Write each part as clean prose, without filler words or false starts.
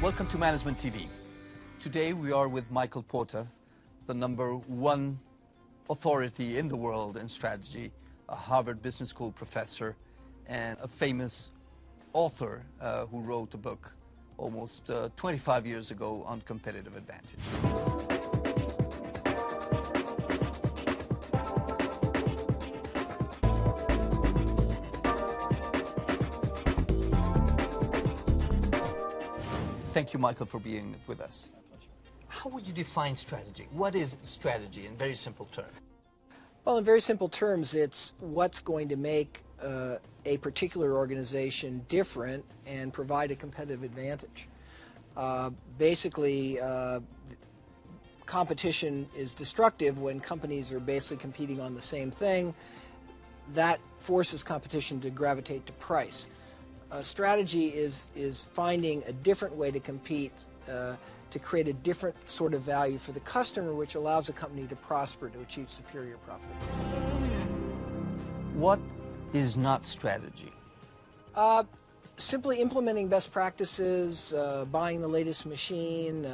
Welcome to Management TV. Today we are with Michael Porter, the #1 authority in the world in strategy, a Harvard Business School professor, and a famous author who wrote a book almost 25 years ago on competitive advantage. Thank you, Michael, for being with us. My pleasure. How would you define strategy? What is strategy in very simple terms? Well, in very simple terms, it's what's going to make a particular organization different and provide a competitive advantage. Basically, competition is destructive when companies are basically competing on the same thing. That forces competition to gravitate to price. Strategy is finding a different way to compete to create a different sort of value for the customer, which allows a company to prosper, to achieve superior profitability. What is not strategy? Simply implementing best practices, buying the latest machine,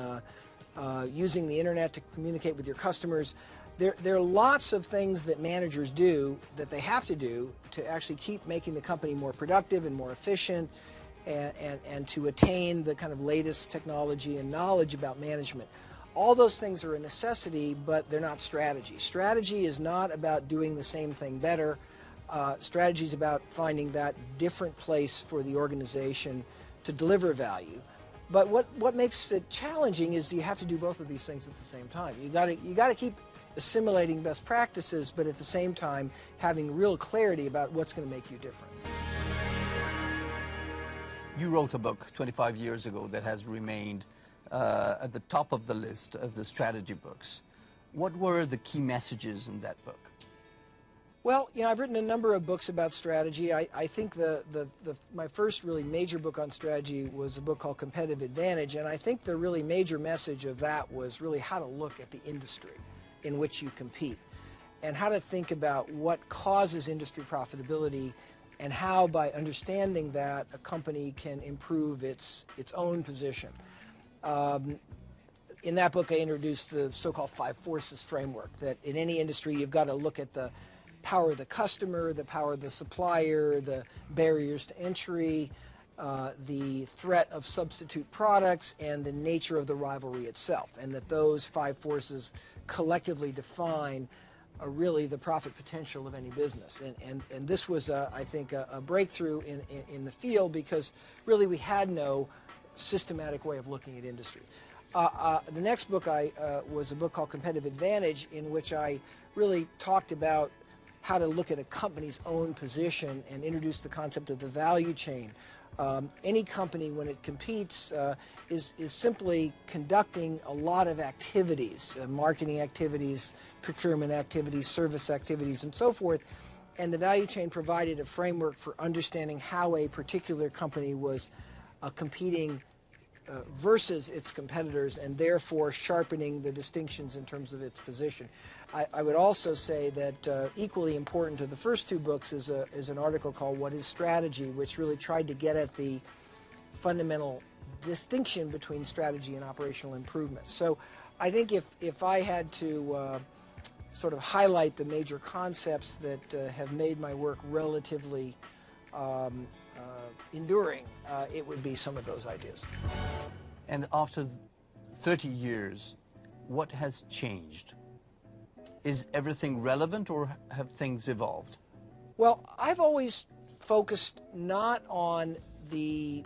using the internet to communicate with your customers. There are lots of things that managers do that they have to do to actually keep making the company more productive and more efficient and to attain the kind of latest technology and knowledge about management. All those things are a necessity, but they're not strategy. Strategy is not about doing the same thing better. Strategy is about finding that different place for the organization to deliver value. But what makes it challenging is you have to do both of these things at the same time. You got to keep assimilating best practices, but at the same time having real clarity about what's going to make you different. You wrote a book 25 years ago that has remained at the top of the list of the strategy books. What were the key messages in that book? Well, I've written a number of books about strategy. I think my first really major book on strategy was a book called Competitive Advantage, and I think the really major message of that was really how to look at the industry in which you compete and how to think about what causes industry profitability and how, by understanding that, a company can improve its own position. In that book, I introduced the so-called 5 forces framework, that in any industry you've got to look at the power of the customer, the power of the supplier, the barriers to entry, the threat of substitute products, and the nature of the rivalry itself, and that those 5 forces collectively define really the profit potential of any business. And this was, I think, a breakthrough in the field, because really we had no systematic way of looking at industries. The next book was a book called Competitive Advantage, in which I really talked about how to look at a company's own position and introduce the concept of the value chain. Any company, when it competes, is simply conducting a lot of activities, marketing activities, procurement activities, service activities, and so forth. And the value chain provided a framework for understanding how a particular company was competing versus its competitors, and therefore sharpening the distinctions in terms of its position. I would also say that equally important to the first 2 books is an article called What is Strategy, which really tried to get at the fundamental distinction between strategy and operational improvement. So I think if I had to sort of highlight the major concepts that have made my work relatively enduring, it would be some of those ideas. And after 30 years, what has changed? Is everything relevant, or have things evolved? Well, I've always focused not on the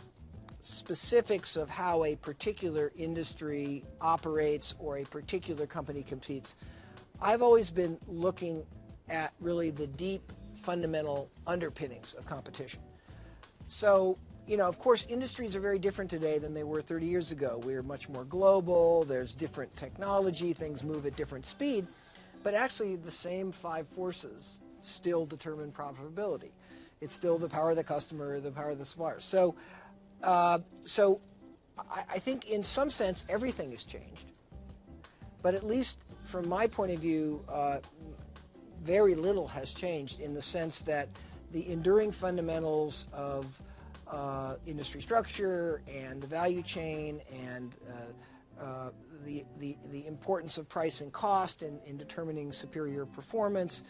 specifics of how a particular industry operates or a particular company competes. I've always been looking at really the deep fundamental underpinnings of competition. So, of course, industries are very different today than they were 30 years ago. We're much more global, there's different technology, things move at different speed, but actually the same 5 forces still determine profitability. It's still the power of the customer, the power of the supplier. So I think in some sense everything has changed, but at least from my point of view, very little has changed, in the sense that the enduring fundamentals of industry structure and the value chain and the importance of price and cost in determining superior performance,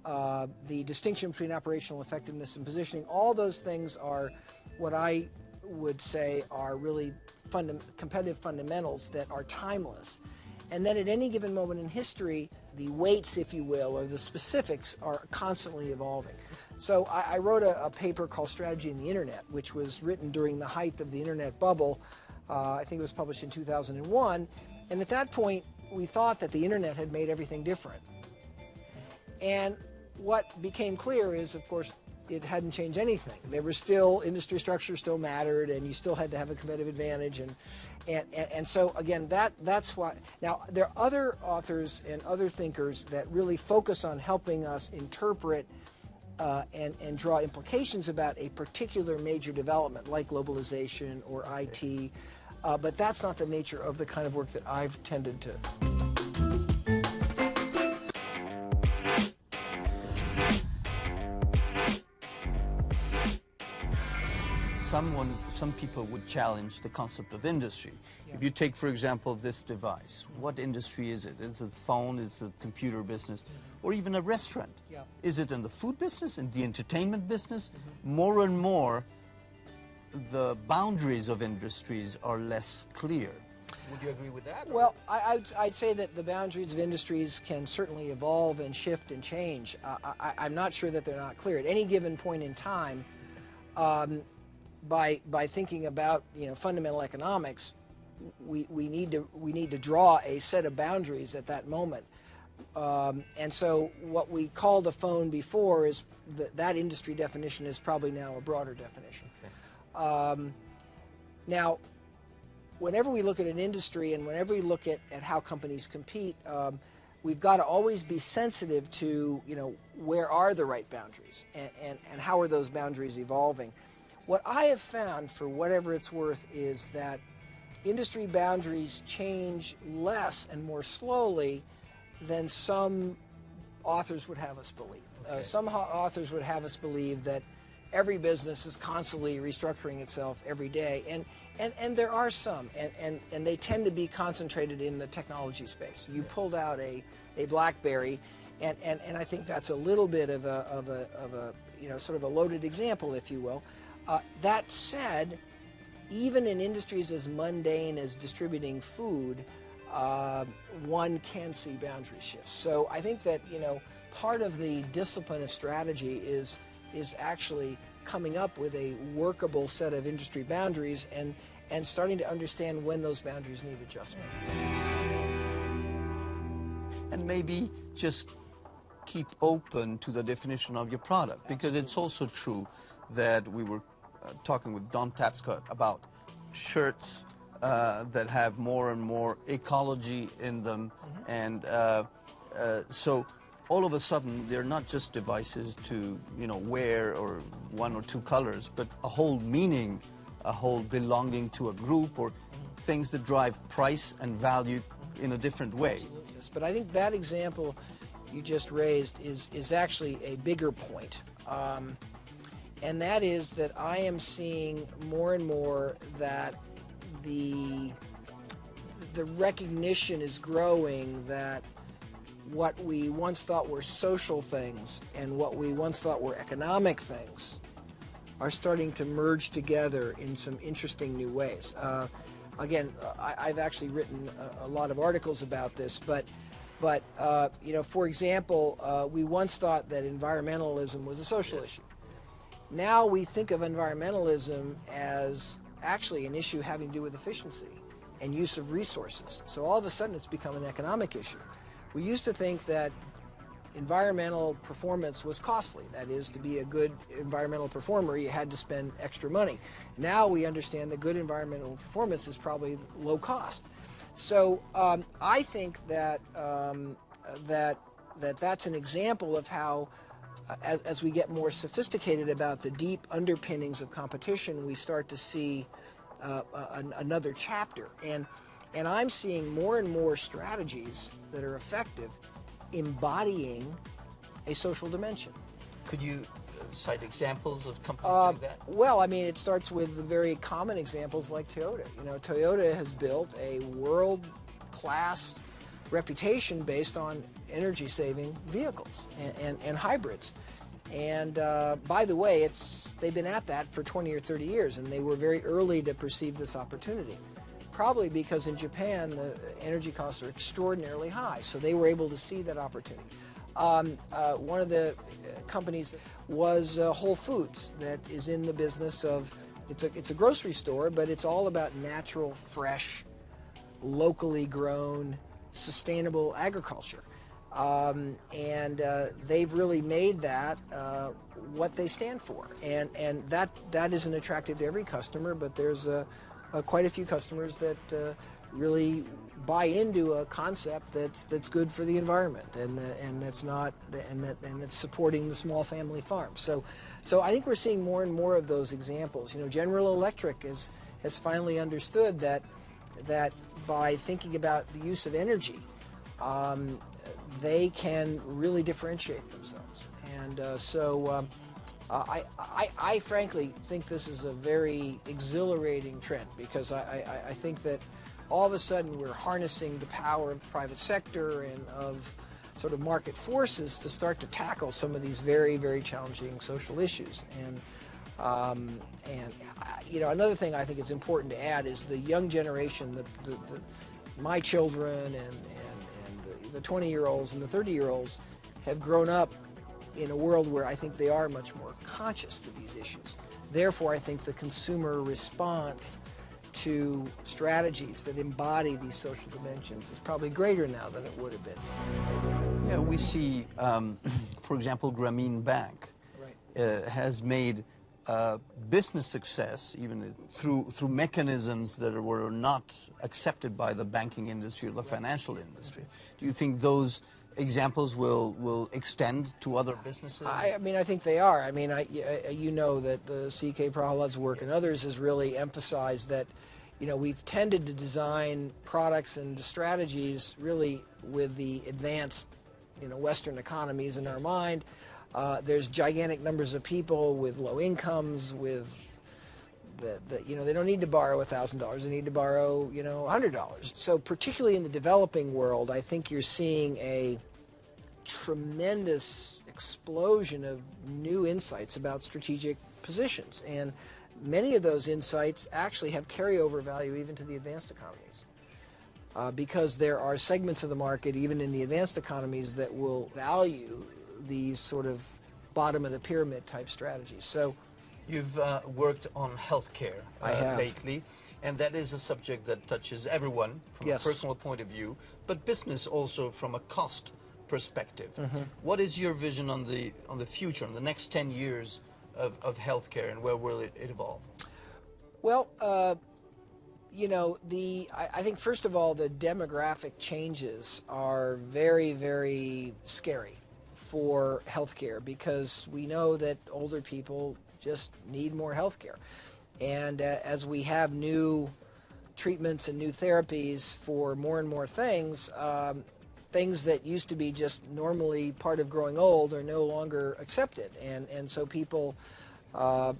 the distinction between operational effectiveness and positioning. All those things are what I would say are really competitive fundamentals that are timeless. And then at any given moment in history, the weights, if you will, or the specifics are constantly evolving. So I wrote a paper called Strategy in the Internet, which was written during the height of the Internet bubble. I think it was published in 2001. And at that point, we thought that the Internet had made everything different. And what became clear is, of course, it hadn't changed anything. There was still, industry structure still mattered, and you still had to have a competitive advantage. And so, again, that's why. Now, there are other authors and other thinkers that really focus on helping us interpret and draw implications about a particular major development, like globalization or IT. But that's not the nature of the kind of work that I've tended to. Some people would challenge the concept of industry. Yeah. If you take, for example, this device, what industry is it? Is it a phone? Is it a computer business? Or even a restaurant? Yeah. Is it in the food business, in the entertainment business? More and more, the boundaries of industries are less clear. Would you agree with that? Well, I'd say that the boundaries of industries can certainly evolve and shift and change. I'm not sure that they're not clear. At any given point in time, by thinking about fundamental economics, we need to draw a set of boundaries at that moment. And so what we called a phone before is that industry definition is probably now a broader definition. Okay. Now, whenever we look at an industry and whenever we look at how companies compete, we've got to always be sensitive to where are the right boundaries and how are those boundaries evolving. What I have found, for whatever it's worth, is that industry boundaries change less and more slowly than some authors would have us believe. Okay. Some authors would have us believe that every business is constantly restructuring itself every day, and there are some, and they tend to be concentrated in the technology space. You pulled out a BlackBerry, and I think that's a little bit of a sort of a loaded example, if you will. That said, even in industries as mundane as distributing food, one can see boundary shifts. So I think that part of the discipline of strategy is actually coming up with a workable set of industry boundaries and starting to understand when those boundaries need adjustment. And maybe just keep open to the definition of your product, because it's also true that we were talking with Don Tapscott about shirts that have more and more ecology in them, and so all of a sudden they're not just devices to wear or one or two colors, but a whole meaning, a whole belonging to a group, or things that drive price and value in a different way. Yes, but I think that example you just raised is actually a bigger point. And that is that I am seeing more and more that the recognition is growing that what we once thought were social things and what we once thought were economic things are starting to merge together in some interesting new ways. Again, I've actually written a lot of articles about this, but for example, we once thought that environmentalism was a social issue. Now we think of environmentalism as actually an issue having to do with efficiency and use of resources. So all of a sudden it's become an economic issue. We used to think that environmental performance was costly. That is, to be a good environmental performer, you had to spend extra money. Now we understand that good environmental performance is probably low cost. So I think that that's an example of how as we get more sophisticated about the deep underpinnings of competition, we start to see another chapter. And I'm seeing more and more strategies that are effective embodying a social dimension. Could you cite examples of companies doing that? Well, I mean, it starts with the very common examples like Toyota. You know, Toyota has built a world-class reputation based on energy-saving vehicles and hybrids. And by the way, they've been at that for 20 or 30 years, and they were very early to perceive this opportunity. Probably because in Japan, the energy costs are extraordinarily high, so they were able to see that opportunity. One of the companies was Whole Foods, that is in the business of, it's a grocery store, but it's all about natural, fresh, locally grown, sustainable agriculture. They've really made that what they stand for. And that isn't attractive to every customer, but there's quite a few customers that really buy into a concept that's good for the environment and that's supporting the small family farm. So I think we're seeing more and more of those examples. You know, General Electric has finally understood that by thinking about the use of energy, they can really differentiate themselves. And I frankly think this is a very exhilarating trend, because I think that all of a sudden we're harnessing the power of the private sector and of sort of market forces to start to tackle some of these very, very challenging social issues. And you know, another thing I think it's important to add is the young generation, my children and the 20-year-olds and the 30-year-olds have grown up in a world where I think they are much more conscious to these issues. Therefore, I think the consumer response to strategies that embody these social dimensions is probably greater now than it would have been. Yeah, we see, for example, Grameen Bank has made business success even through mechanisms that were not accepted by the banking industry or the financial industry. Do you think those examples will extend to other businesses? I mean, I think they are. I mean, you know that the C.K. Prahalad's work and others has really emphasized that, you know, we've tended to design products and strategies really with the advanced, you know, Western economies in our mind. There's gigantic numbers of people with low incomes, with you know, they don't need to borrow $1,000. They need to borrow, you know, $100. So particularly in the developing world, I think you're seeing a tremendous explosion of new insights about strategic positions. And many of those insights actually have carryover value even to the advanced economies. Because there are segments of the market, even in the advanced economies, that will value these sort of bottom of the pyramid type strategies. So you've worked on healthcare lately, and that is a subject that touches everyone from a personal point of view, but business also from a cost perspective. What is your vision on the future, on the next 10 years of healthcare, and where will it evolve? Well, you know, I think first of all, the demographic changes are very, very scary for healthcare, because we know that older people just need more healthcare. And as we have new treatments and new therapies for more and more things, things that used to be just normally part of growing old are no longer accepted. And so people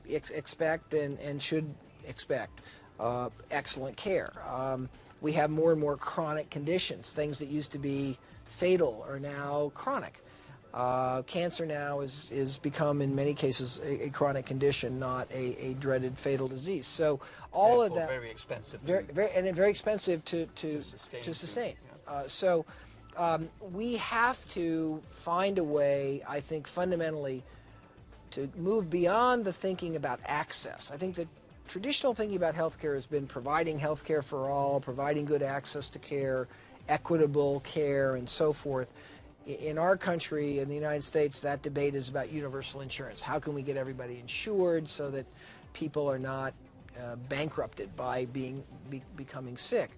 expect and should expect excellent care. We have more and more chronic conditions. Things that used to be fatal are now chronic. Cancer now is become, in many cases, a chronic condition, not a dreaded fatal disease. So all of that, very expensive, very expensive to sustain. Yeah. We have to find a way, I think, fundamentally, to move beyond the thinking about access. I think the traditional thinking about healthcare has been providing healthcare for all, providing good access to care, equitable care, and so forth. In our country, in the United States, that debate is about universal insurance. How can we get everybody insured so that people are not bankrupted by becoming sick?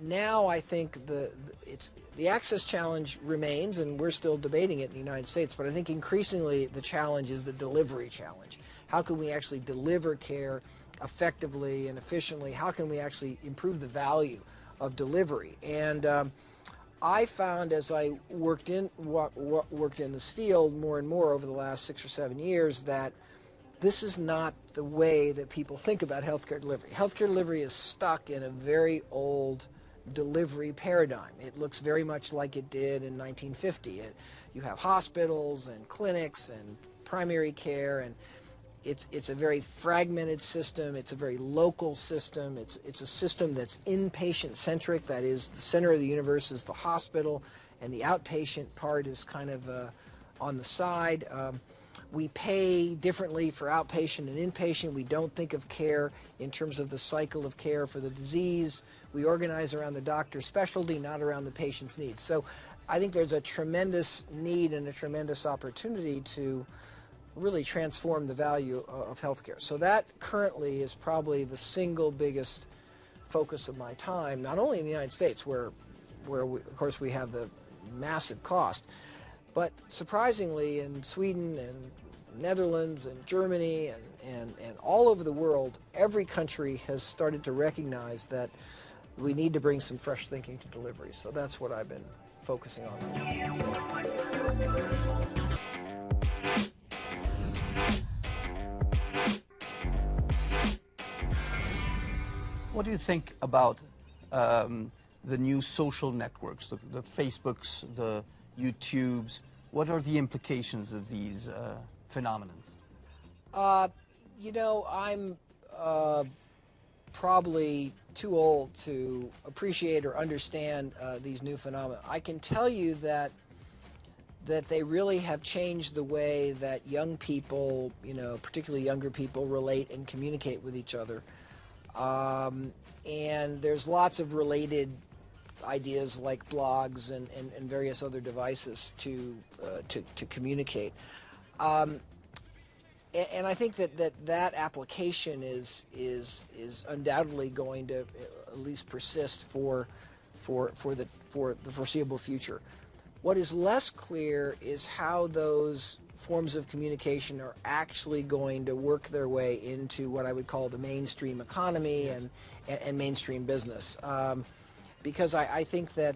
Now I think the access challenge remains, and we're still debating it in the United States, but I think increasingly the challenge is the delivery challenge. How can we actually deliver care effectively and efficiently? How can we actually improve the value of delivery? And I found as I worked in this field more and more over the last 6 or 7 years that this is not the way that people think about healthcare delivery. Healthcare delivery is stuck in a very old delivery paradigm. It looks very much like it did in 1950. You have hospitals and clinics and primary care, and it's a very fragmented system. It's a very local system. It's a system that's inpatient-centric. That is, the center of the universe is the hospital, and the outpatient part is kind of on the side. We pay differently for outpatient and inpatient. We don't think of care in terms of the cycle of care for the disease. We organize around the doctor's specialty, not around the patient's needs. So I think there's a tremendous need and a tremendous opportunity to really transform the value of healthcare. So that currently is probably the single biggest focus of my time, not only in the United States, where of course we have the massive cost, but surprisingly in Sweden and Netherlands and Germany and all over the world, every country has started to recognize that we need to bring some fresh thinking to delivery. So that's what I've been focusing on. What do you think about the new social networks, the Facebooks, the YouTubes? What are the implications of these phenomena? You know, I'm probably too old to appreciate or understand these new phenomena. I can tell you that they really have changed the way that young people, you know, particularly younger people, relate and communicate with each other. And there's lots of related ideas like blogs and various other devices to communicate. And I think that application is undoubtedly going to at least persist for the foreseeable future. What is less clear is how those forms of communication are actually going to work their way into what I would call the mainstream economy and mainstream business. Because I think that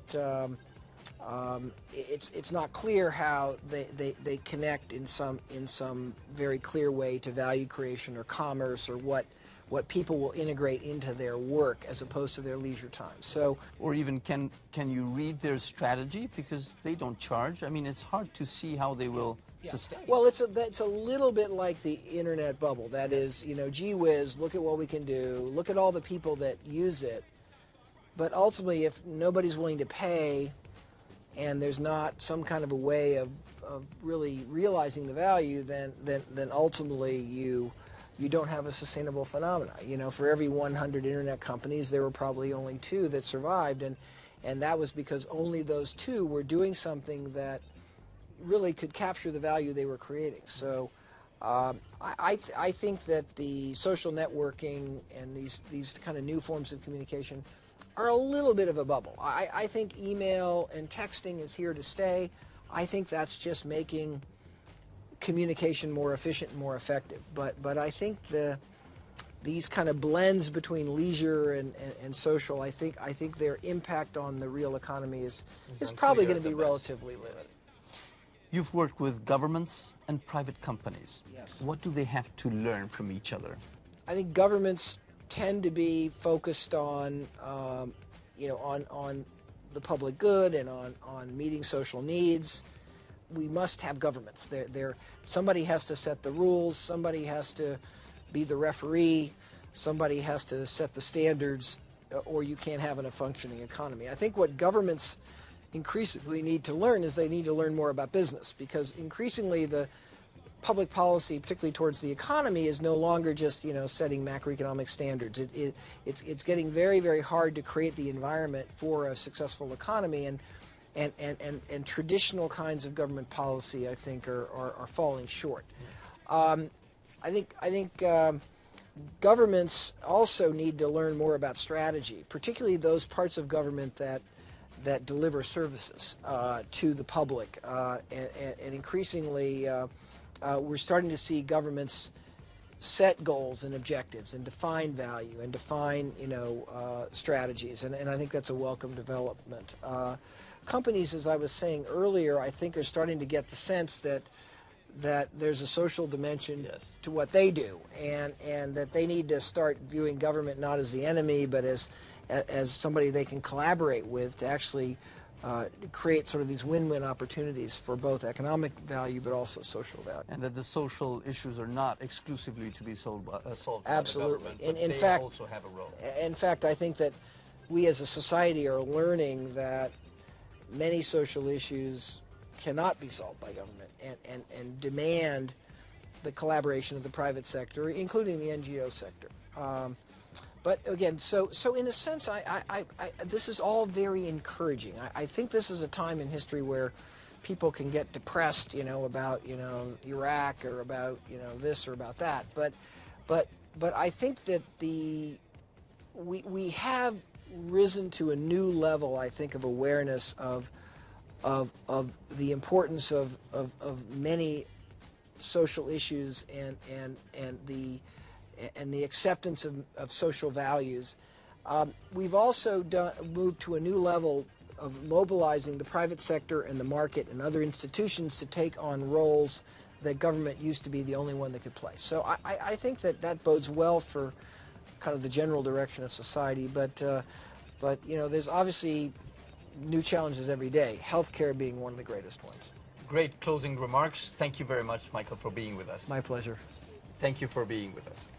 it's not clear how they connect in some very clear way to value creation or commerce, or what people will integrate into their work as opposed to their leisure time. So, or even can you read their strategy, because they don't charge? I mean, it's hard to see how they will sustain. Well, it's a little bit like the internet bubble. That is, you know, gee whiz, look at what we can do. Look at all the people that use it. But ultimately, if nobody's willing to pay, and there's not some kind of a way of really realizing the value, then ultimately you don't have a sustainable phenomena. You know, for every 100 internet companies, there were probably only 2 that survived, and that was because only those 2 were doing something that really could capture the value they were creating. So I think that the social networking and these kind of new forms of communication are a little bit of a bubble. I think email and texting is here to stay. I think that's just making communication more efficient and more effective. But I think these kind of blends between leisure and social, I think their impact on the real economy is probably going to be relatively limited. You've worked with governments and private companies. Yes. What do they have to learn from each other? I think governments tend to be focused on, on the public good and on meeting social needs. We must have governments. Somebody has to set the rules. Somebody has to be the referee. Somebody has to set the standards, or you can't have a functioning economy. I think what governments increasingly need to learn is they need to learn more about business, because increasingly the public policy, particularly towards the economy, is no longer just setting macroeconomic standards. It's getting very, very hard to create the environment for a successful economy, and traditional kinds of government policy, I think, are falling short. I think governments also need to learn more about strategy, particularly those parts of government that deliver services to the public, and increasingly we're starting to see governments set goals and objectives and define value and define strategies, and I think that's a welcome development. companies, as I was saying earlier, I think are starting to get the sense that there's a social dimension Yes. to what they do, and that they need to start viewing government not as the enemy, but as somebody they can collaborate with to actually create sort of these win-win opportunities for both economic value but also social value. And that the social issues are not exclusively to be solved by the Absolutely. government, but In they fact, also have a role. In fact, I think that we as a society are learning that many social issues cannot be solved by government and demand the collaboration of the private sector, including the NGO sector. But again, so in a sense, this is all very encouraging. I think this is a time in history where people can get depressed, about Iraq or about this or about that. But I think that we have risen to a new level, I think, of awareness of the importance of many social issues and the acceptance of social values. We've also moved to a new level of mobilizing the private sector and the market and other institutions to take on roles that government used to be the only one that could play. So I think that bodes well for kind of the general direction of society. But there's obviously new challenges every day, healthcare being one of the greatest ones. Great closing remarks. Thank you very much, Michael, for being with us. My pleasure. Thank you for being with us.